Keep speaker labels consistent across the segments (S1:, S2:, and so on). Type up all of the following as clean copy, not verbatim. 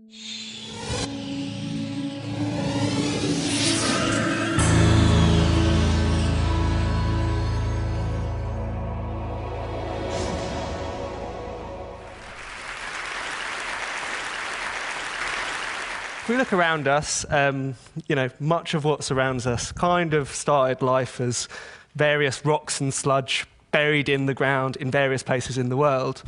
S1: If we look around us, much of what surrounds us kind of started life as various rocks and sludge buried in the ground in various places in the world.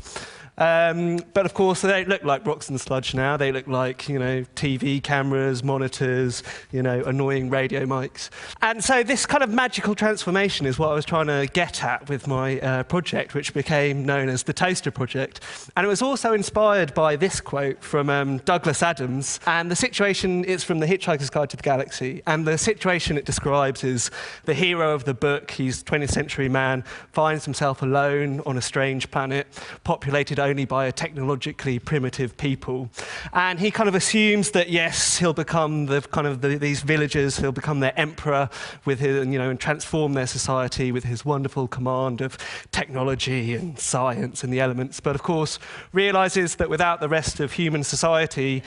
S1: But of course, they don't look like rocks and sludge now. They look like, TV cameras, monitors, annoying radio mics. And so this kind of magical transformation is what I was trying to get at with my project, which became known as the Toaster Project. And it was also inspired by this quote from Douglas Adams. And the situation is from The Hitchhiker's Guide to the Galaxy. And the situation it describes is the hero of the book, he's a 20th century man, finds himself alone on a strange planet, populated only by a technologically primitive people. And he kind of assumes that, yes, he'll become these villagers, he'll become their emperor with his, and transform their society with his wonderful command of technology and science and the elements. But of course, realizes that without the rest of human society,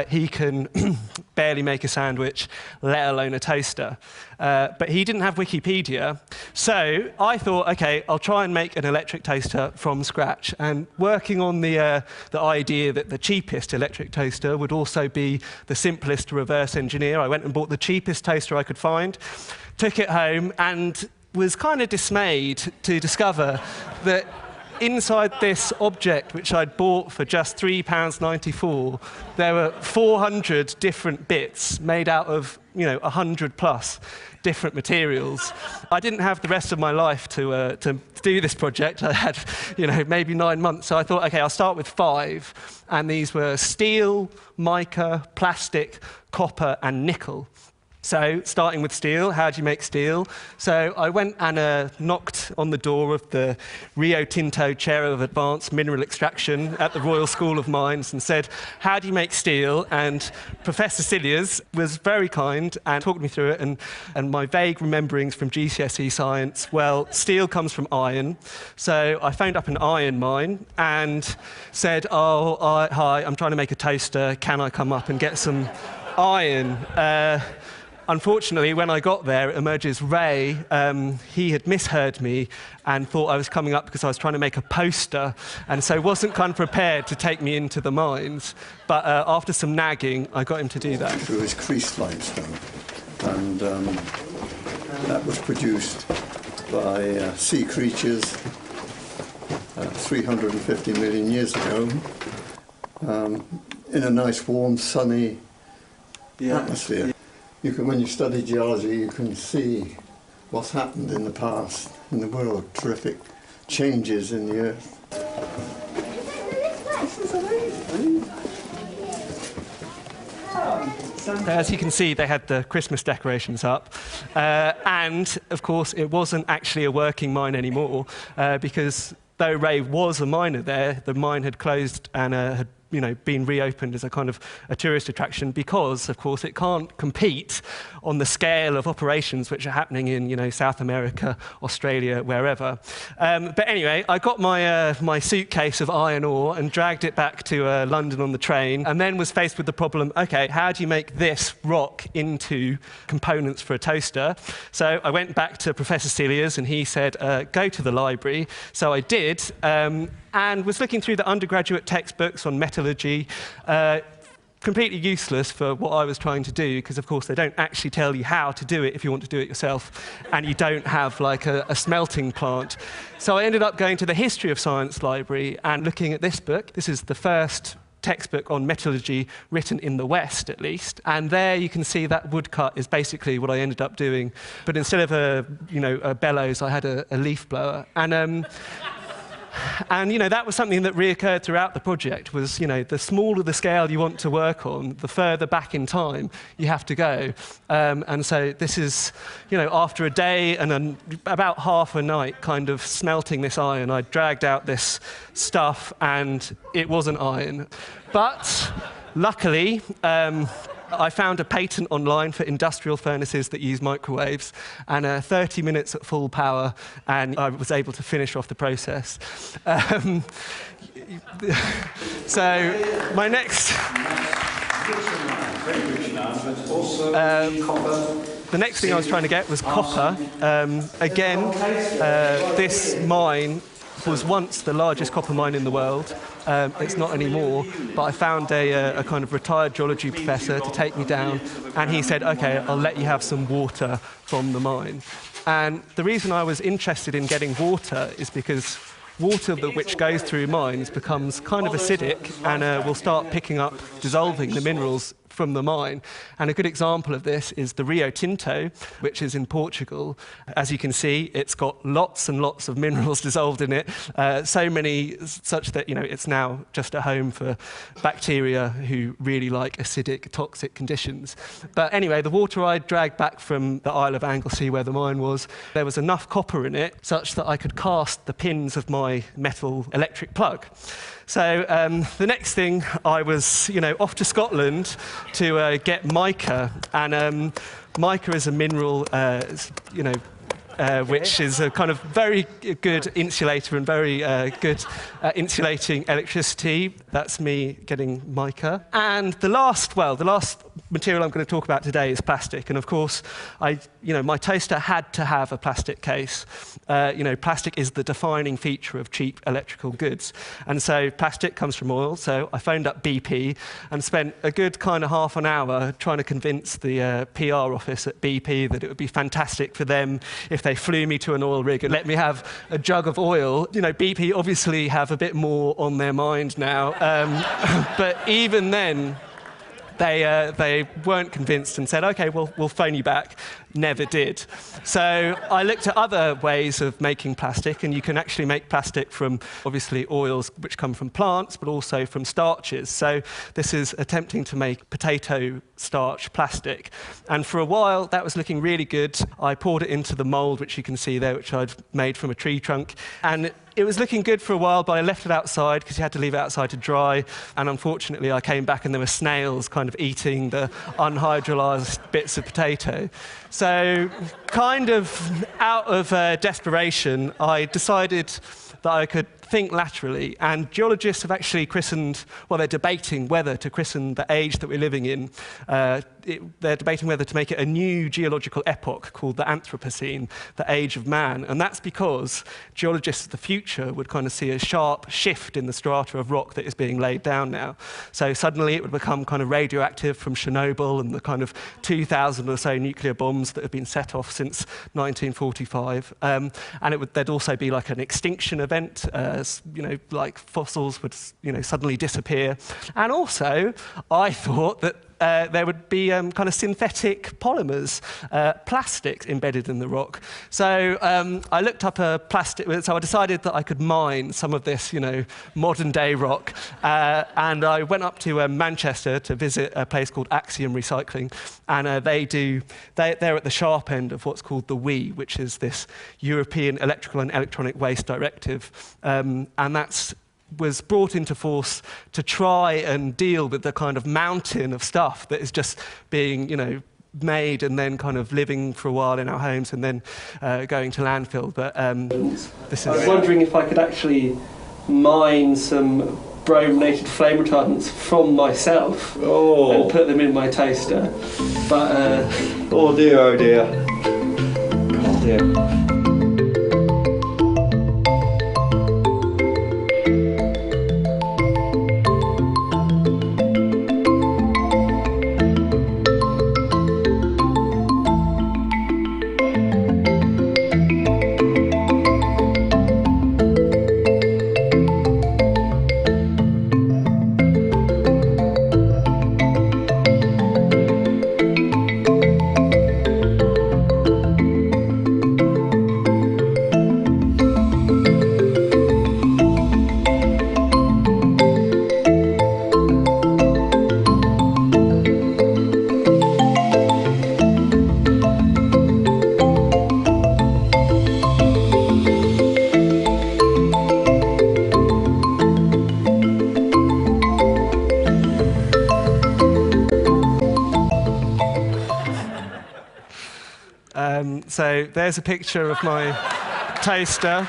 S1: he can barely make a sandwich, let alone a toaster. But he didn't have Wikipedia. So I thought, OK, I'll try and make an electric toaster from scratch. And working on the idea that the cheapest electric toaster would also be the simplest to reverse engineer, I went and bought the cheapest toaster I could find, took it home, and was kind of dismayed to discover that inside this object, which I'd bought for just £3.94, there were 400 different bits made out of 100 plus different materials. I didn't have the rest of my life to do this project. I had, maybe 9 months. So I thought, OK, I'll start with 5. And these were steel, mica, plastic, copper, and nickel. So, starting with steel, how do you make steel? So I went and knocked on the door of the Rio Tinto Chair of Advanced Mineral Extraction at the Royal School of Mines and said, how do you make steel? And Professor Cilliers was very kind and talked me through it. And my vague rememberings from GCSE science, well, steel comes from iron. So I phoned up an iron mine and said, hi, I'm trying to make a toaster. Can I come up and get some iron? Unfortunately, when I got there, it emerges Ray. He had misheard me and thought I was coming up because I was trying to make a poster, and so wasn't kind of prepared to take me into the mines. But after some nagging, I got him to do that.
S2: It was creased limestone, and that was produced by sea creatures 350 million years ago in a nice, warm, sunny atmosphere. Yeah. When you study geology, you can see what's happened in the past in the world, terrific changes in the Earth.
S1: As you can see, they had the Christmas decorations up. And, of course, it wasn't actually a working mine anymore, because though Ray was a miner there, the mine had closed and had been reopened as a kind of a tourist attraction because, of course, it can't compete on the scale of operations which are happening in, South America, Australia, wherever. But anyway, I got my suitcase of iron ore and dragged it back to London on the train, and then was faced with the problem, OK, how do you make this rock into components for a toaster? So I went back to Professor Cilliers, and he said, go to the library. So I did. And was looking through the undergraduate textbooks on metallurgy, completely useless for what I was trying to do, because, of course, they don't actually tell you how to do it if you want to do it yourself, and you don't have, like, a smelting plant. So I ended up going to the History of Science library and looking at this book. This is the first textbook on metallurgy written in the West, at least. And there you can see that woodcut is basically what I ended up doing. But instead of a bellows, I had a leaf blower. And, that was something that reoccurred throughout the project, was, the smaller the scale you want to work on, the further back in time you have to go. And so this is, after a day and about half a night kind of smelting this iron, I dragged out this stuff, and it wasn't iron. But luckily, I found a patent online for industrial furnaces that use microwaves, and 30 minutes at full power, and I was able to finish off the process. So my next... The next thing I was trying to get was copper. Again, this mine was once the largest copper mine in the world. It's not anymore, but I found a kind of retired geology professor to take me down, and he said, OK, I'll let you have some water from the mine. And the reason I was interested in getting water is because water which goes through mines becomes kind of acidic and will start picking up, dissolving the minerals from the mine. And a good example of this is the Rio Tinto, which is in Portugal. As you can see, it's got lots and lots of minerals dissolved in it, so many such that it's now just a home for bacteria who really like acidic, toxic conditions. But anyway, the water I dragged back from the Isle of Anglesey, where the mine was, there was enough copper in it such that I could cast the pins of my metal electric plug. So the next thing, I was off to Scotland to get mica, and mica is a mineral, which is a kind of very good insulator and very good insulating electricity. That's me getting mica. And the last material I'm going to talk about today is plastic. And of course, my toaster had to have a plastic case. Plastic is the defining feature of cheap electrical goods. And so plastic comes from oil. So I phoned up BP and spent a good kind of half an hour trying to convince the PR office at BP that it would be fantastic for them if they flew me to an oil rig and let me have a jug of oil. BP obviously have a bit more on their mind now. But even then, they weren't convinced and said, OK, well, we'll phone you back. Never did. So I looked at other ways of making plastic, and you can actually make plastic from, obviously, oils which come from plants, but also from starches. So this is attempting to make potato starch plastic. And for a while, that was looking really good. I poured it into the mold, which you can see there, which I'd made from a tree trunk. And it was looking good for a while, but I left it outside because you had to leave it outside to dry. And unfortunately, I came back and there were snails kind of eating the unhydrolyzed bits of potato. So kind of out of desperation, I decided that I could think laterally. And geologists have actually christened, well, they're debating whether to christen the age that we're living in. They're debating whether to make it a new geological epoch called the Anthropocene, the age of man. And that's because geologists of the future would kind of see a sharp shift in the strata of rock that is being laid down now. So suddenly it would become kind of radioactive from Chernobyl and the kind of 2,000 or so nuclear bombs that have been set off since 1945. And there'd also be like an extinction event, like fossils would, suddenly disappear. And also, I thought that there would be kind of synthetic polymers, plastics embedded in the rock. So I looked up a plastic, so I decided that I could mine some of this, modern day rock. And I went up to Manchester to visit a place called Axiom Recycling. And they're at the sharp end of what's called the WEEE, which is this European Electrical and Electronic Waste Directive. And that's was brought into force to try and deal with the kind of mountain of stuff that is just being, made and then kind of living for a while in our homes and then going to landfill. But this is... I was wondering if I could actually mine some brominated flame retardants from myself and put them in my toaster. But
S3: oh dear, oh dear. Oh dear.
S1: So there's a picture of my toaster.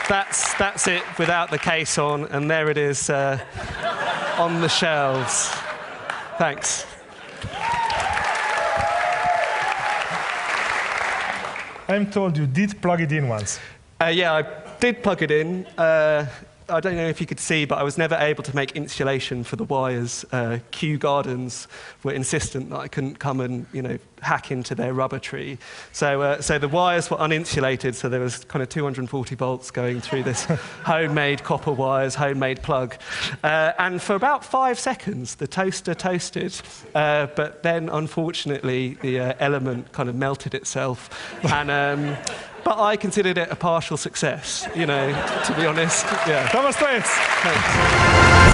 S1: that's it without the case on, and there it is on the shelves. Thanks.
S4: I'm told you did plug it in once.
S1: Yeah, I did plug it in. I don't know if you could see, but I was never able to make insulation for the wires. Kew Gardens were insistent that I couldn't come and, hack into their rubber tree. So the wires were uninsulated, so there was kind of 240 volts going through this homemade copper wires, homemade plug. And for about 5 seconds, the toaster toasted, but then, unfortunately, the element kind of melted itself. And but I considered it a partial success, to be honest. Yeah.
S4: Thomas Thwaites.
S1: Thanks.